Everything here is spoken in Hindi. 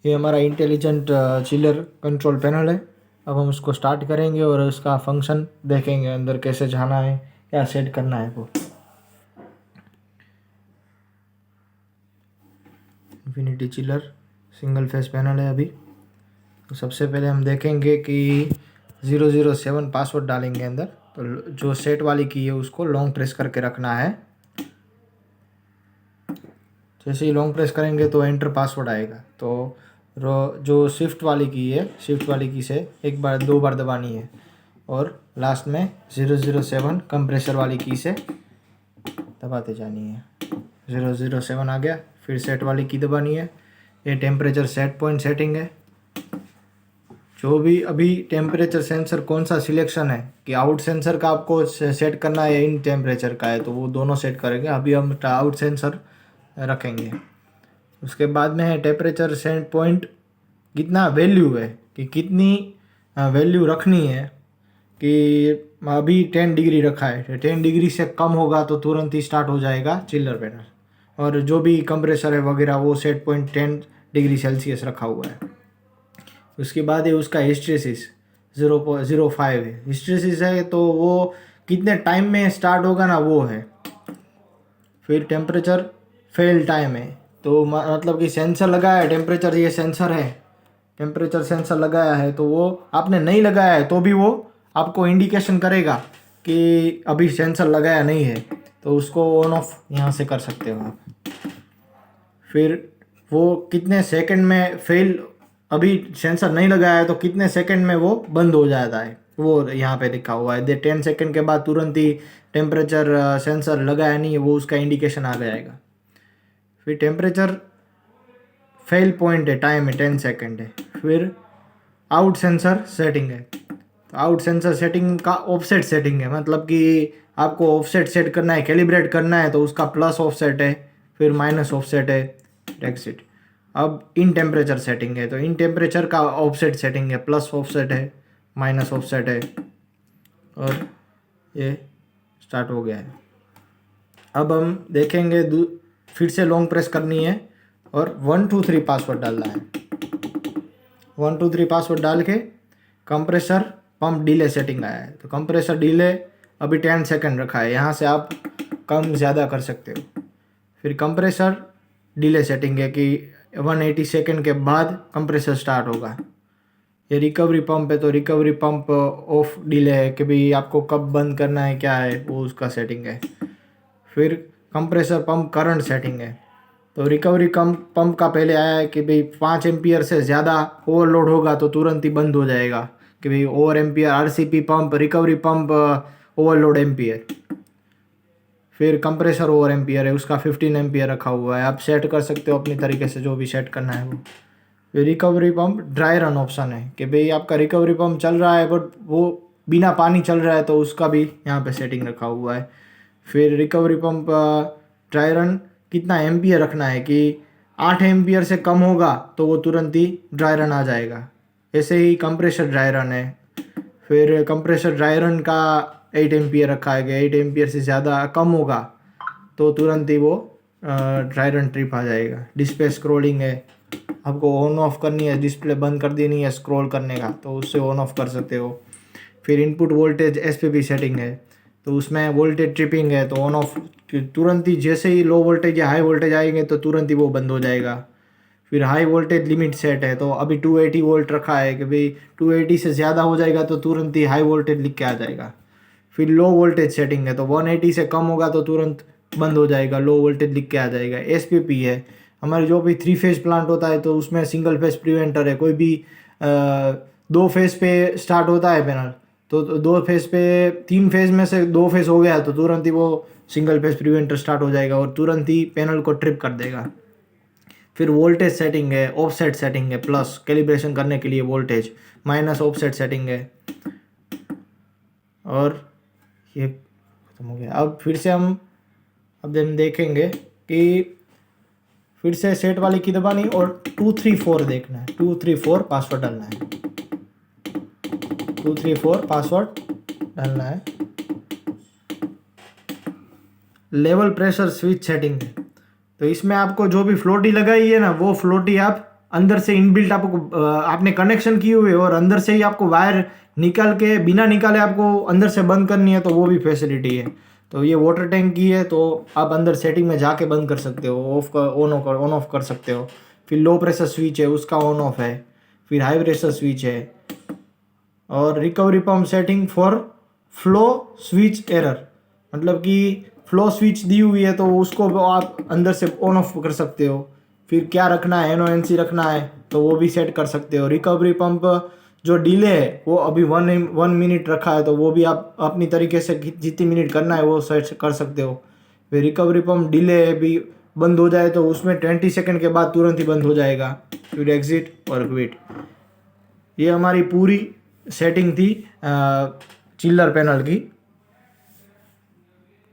ये हमारा इंटेलिजेंट चिलर कंट्रोल पैनल है। अब हम उसको स्टार्ट करेंगे और उसका फंक्शन देखेंगे, अंदर कैसे जाना है, क्या सेट करना है वो। Infinity chiller single phase panel है अभी। तो सबसे पहले हम देखेंगे कि 007 पासवर्ड डालेंगे अंदर। तो जो सेट वाली की है उसको लॉन्ग प्रेस करके रखना है। जैसे ही लॉन्ग प्रेस करेंगे तो एंटर पासवर्ड आएगा। तो जो शिफ्ट वाली की है, शिफ्ट वाली की से एक बार 2 बार दबानी है और लास्ट में 007 कंप्रेसर वाली की से दबाते जानी है। 007 आ गया, फिर सेट वाली की दबानी है। ये टेम्परेचर सेट पॉइंट सेटिंग है। जो भी अभी टेम्परेचर सेंसर कौन सा सिलेक्शन है कि आउट सेंसर का आपको सेट करना है, इन टेम्परेचर का है, तो वो दोनों सेट करेंगे। अभी हम आउट सेंसर रखेंगे। उसके बाद में है टेम्परेचर सेट पॉइंट, कितना वैल्यू है कि कितनी वैल्यू रखनी है। कि अभी 10 डिग्री रखा है, 10 डिग्री से कम होगा तो तुरंत ही स्टार्ट हो जाएगा चिल्लर पैनल। और जो भी कंप्रेसर है वगैरह वो सेट पॉइंट 10 डिग्री सेल्सियस रखा हुआ है। उसके बाद है उसका हिस्ट्रेसिस 0.05 है। हिस्ट्रेसिस है तो वो कितने टाइम में स्टार्ट होगा ना, वो है। फिर टेम्परेचर फेल टाइम है, तो मतलब कि सेंसर लगाया है टेम्परेचर, ये सेंसर है, टेम्परेचर सेंसर लगाया है, तो वो आपने नहीं लगाया है तो भी वो आपको इंडिकेशन करेगा कि अभी सेंसर लगाया नहीं है। तो उसको ऑन ऑफ यहाँ से कर सकते हो आप। फिर वो कितने सेकंड में फेल, अभी सेंसर नहीं लगाया है तो कितने सेकंड में वो बंद हो जाता है, वो यहाँ पे लिखा हुआ है। 10 सेकंड के बाद तुरंत ही टेम्परेचर सेंसर लगाया नहीं है, वो उसका इंडिकेशन आ जाएगा। फिर टेम्परेचर फेल पॉइंट है, टाइम है 10 सेकंड है। फिर आउट सेंसर सेटिंग है। तो आउट सेंसर सेटिंग का ऑफसेट सेटिंग है, मतलब कि आपको ऑफसेट सेट करना है, कैलिब्रेट करना है, तो उसका प्लस ऑफसेट है, फिर माइनस ऑफसेट है, एक्सिट। अब इन टेम्परेचर सेटिंग है, तो इन टेम्परेचर का ऑफसेट सेटिंग है, प्लस ऑफसेट है, माइनस ऑफसेट है, और ये स्टार्ट हो गया है। अब हम देखेंगे फिर से लॉन्ग प्रेस करनी है और 1 2 3 पासवर्ड डालना है। 1 2 3 पासवर्ड डाल के कंप्रेसर पंप डिले सेटिंग आया है। तो कंप्रेसर डिले अभी 10 सेकंड रखा है, यहाँ से आप कम ज़्यादा कर सकते हो। फिर कंप्रेसर डिले सेटिंग है कि 180 सेकंड के बाद कंप्रेसर स्टार्ट होगा। ये रिकवरी पंप है, तो रिकवरी पंप ऑफ डिले है कि भाई आपको कब बंद करना है, क्या है वो उसका सेटिंग है। फिर कंप्रेसर पंप करंट सेटिंग है। तो रिकवरी पंप का पहले आया है कि भाई 5 एम्पियर से ज़्यादा ओवरलोड होगा तो तुरंत ही बंद हो जाएगा, कि भाई over ampere RCP pump, recovery pump overload ampere. फिर कंप्रेसर ओवर एम्पियर है, उसका 15 एम्पियर रखा हुआ है। आप सेट कर सकते हो अपनी तरीके से, जो भी सेट करना है वो। फिर recovery pump dry run option है कि भाई आपका रिकवरी पंप चल रहा है बट वो बिना पानी चल रहा है, तो उसका भी यहाँ पे सेटिंग रखा हुआ है। फिर रिकवरी पंप ड्राई रन कितना एम्पियर रखना है कि 8 एम्पियर से कम होगा तो वो तुरंत ही ड्राई रन आ जाएगा। ऐसे ही कंप्रेसर ड्राई रन है। फिर कंप्रेसर ड्राई रन का 8 एम्पियर रखा है, 8 एम्पियर से ज़्यादा कम होगा तो तुरंत ही वो ड्राई रन ट्रिप आ जाएगा। डिस्प्ले स्क्रॉलिंग है, आपको ऑन ऑफ करनी है, डिस्प्ले बंद कर देनी है स्क्रॉल करने का, तो उससे ऑन ऑफ कर सकते हो। फिर इनपुट वोल्टेज एसपीपी सेटिंग है, तो उसमें वोल्टेज ट्रिपिंग है, तो ऑन ऑफ तुरंत ही, जैसे ही लो वोल्टेज या हाई वोल्टेज आएंगे तो तुरंत ही वो बंद हो जाएगा। फिर हाई वोल्टेज लिमिट सेट है, तो अभी 280 वोल्ट रखा है कि भाई 280 से ज़्यादा हो जाएगा तो तुरंत ही हाई वोल्टेज लिख के आ जाएगा। फिर लो वोल्टेज सेटिंग है, तो 180 से कम होगा तो तुरंत बंद हो जाएगा, लो वोल्टेज लिख के आ जाएगा। एसपीपी है, हमारे जो भी 3 फेज प्लांट होता है तो उसमें सिंगल फेज प्रिवेंटर है। कोई भी 2 फेज पे स्टार्ट होता है पैनल, तो 2 फेज पे 3 फेज में से 2 फेज हो गया तो तुरंत ही वो सिंगल फेज प्रिवेंटर स्टार्ट हो जाएगा और तुरंत ही पैनल को ट्रिप कर देगा। फिर वोल्टेज सेटिंग है, ऑफसेट सेटिंग है, प्लस कैलिब्रेशन करने के लिए वोल्टेज, माइनस ऑफसेट सेटिंग है, और ये खत्म हो गया। अब फिर से हम देखेंगे कि फिर से सेट वाली की दबानी और 2 3 4 देखना है। 2 3 4 पासवर्ड डालना है, 2 3 4 पासवर्ड डालना है। लेवल प्रेशर स्विच सेटिंग है, तो इसमें आपको जो भी फ्लोटी लगाई है ना, वो फ्लोटी आप अंदर से इनबिल्ट आपको आपने कनेक्शन किए हुए और अंदर से ही आपको वायर निकाल के बिना निकाले आपको अंदर से बंद करनी है तो वो भी फैसिलिटी है। तो ये वाटर टैंक की है, तो आप अंदर सेटिंग में जाके बंद कर सकते हो, ऑन ऑफ कर सकते हो। फिर लो प्रेशर स्विच है, उसका ऑन ऑफ है। फिर हाई प्रेशर स्विच है और recovery pump setting for flow switch error, मतलब कि फ्लो स्विच दी हुई है तो उसको आप अंदर से ऑन ऑफ कर सकते हो। फिर क्या रखना है, NONC रखना है तो वो भी सेट कर सकते हो। रिकवरी पंप जो डिले है वो अभी 1 मिनट रखा है तो वो भी आप अपनी तरीके से जितनी मिनट करना है वो सेट कर सकते हो। फिर रिकवरी पंप डिले भी बंद हो जाए तो उसमें 20 सेकंड के बाद तुरंत ही बंद हो जाएगा। फिर एग्जिट और क्विट। ये हमारी पूरी सेटिंग थी चिल्लर पैनल की।